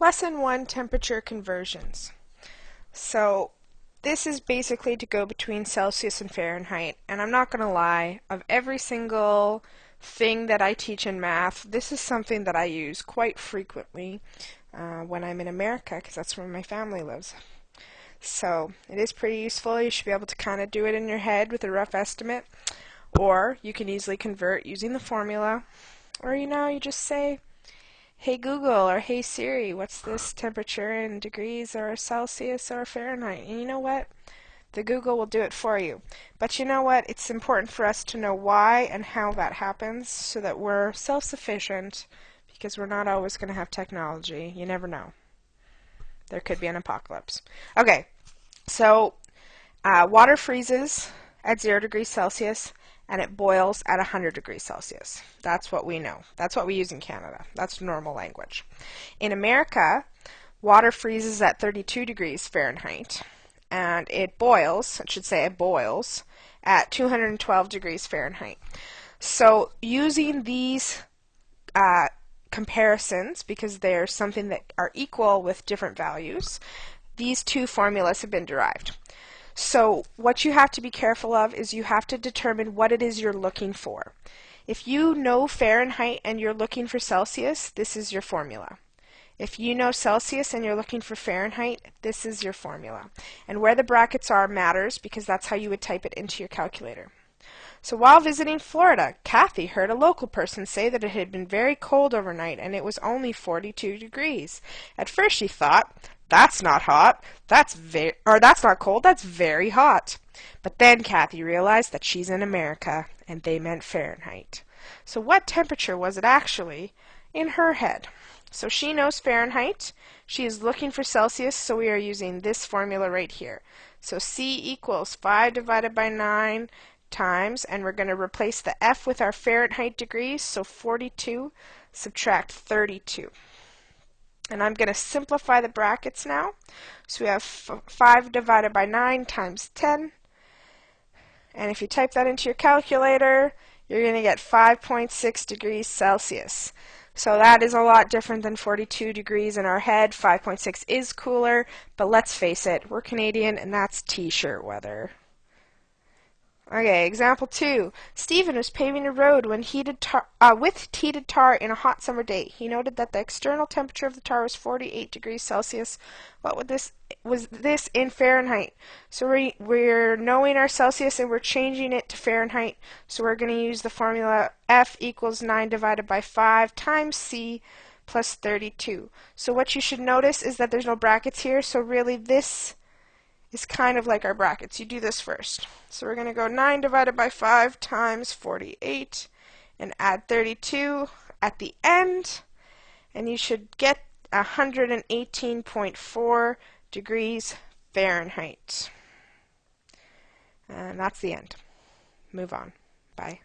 Lesson 1, Temperature Conversions. So this is basically to go between Celsius and Fahrenheit, and I'm not going to lie, of every single thing that I teach in math, this is something that I use quite frequently when I'm in America, because that's where my family lives. So it is pretty useful. You should be able to kind of do it in your head with a rough estimate, or you can easily convert using the formula, or you just say, "Hey Google," or "Hey Siri, what's this temperature in degrees or Celsius or Fahrenheit?" And you know what? The Google will do it for you. But you know what? It's important for us to know why and how that happens so that we're self-sufficient, because we're not always going to have technology. You never know. There could be an apocalypse. Okay, so water freezes at 0 degrees Celsius and it boils at 100 degrees Celsius. That's what we know. That's what we use in Canada. That's normal language. In America, water freezes at 32 degrees Fahrenheit and it boils, I should say it boils, at 212 degrees Fahrenheit. So using these comparisons, because they're something that are equal with different values, these two formulas have been derived. So what you have to be careful of is you have to determine what it is you're looking for. If you know Fahrenheit and you're looking for Celsius, this is your formula. If you know Celsius and you're looking for Fahrenheit, this is your formula. And where the brackets are matters, because that's how you would type it into your calculator. So while visiting Florida, Kathy heard a local person say that it had been very cold overnight and it was only 42 degrees. At first she thought, "That's not hot, that's not cold, that's very hot." But then Kathy realized that she's in America and they meant Fahrenheit. So what temperature was it actually in her head? So she knows Fahrenheit, she is looking for Celsius, so we are using this formula right here. So C equals 5 divided by 9 times, and we're going to replace the F with our Fahrenheit degrees, so 42 subtract 32. And I'm going to simplify the brackets now. So we have 5 divided by 9 times 10. And if you type that into your calculator, you're going to get 5.6 degrees Celsius. So that is a lot different than 42 degrees in our head. 5.6 is cooler, but let's face it, we're Canadian and that's t-shirt weather. Okay, example 2. Stephen was paving a road with heated tar in a hot summer day. He noted that the external temperature of the tar was 48 degrees Celsius. What was this in Fahrenheit? So we're knowing our Celsius and we're changing it to Fahrenheit. So we're going to use the formula F equals 9 divided by 5 times C plus 32. So what you should notice is that there's no brackets here. So really this is kind of like our brackets. You do this first. So we're going to go 9 divided by 5 times 48 and add 32 at the end, and you should get 118.4 degrees Fahrenheit. And that's the end. Move on. Bye.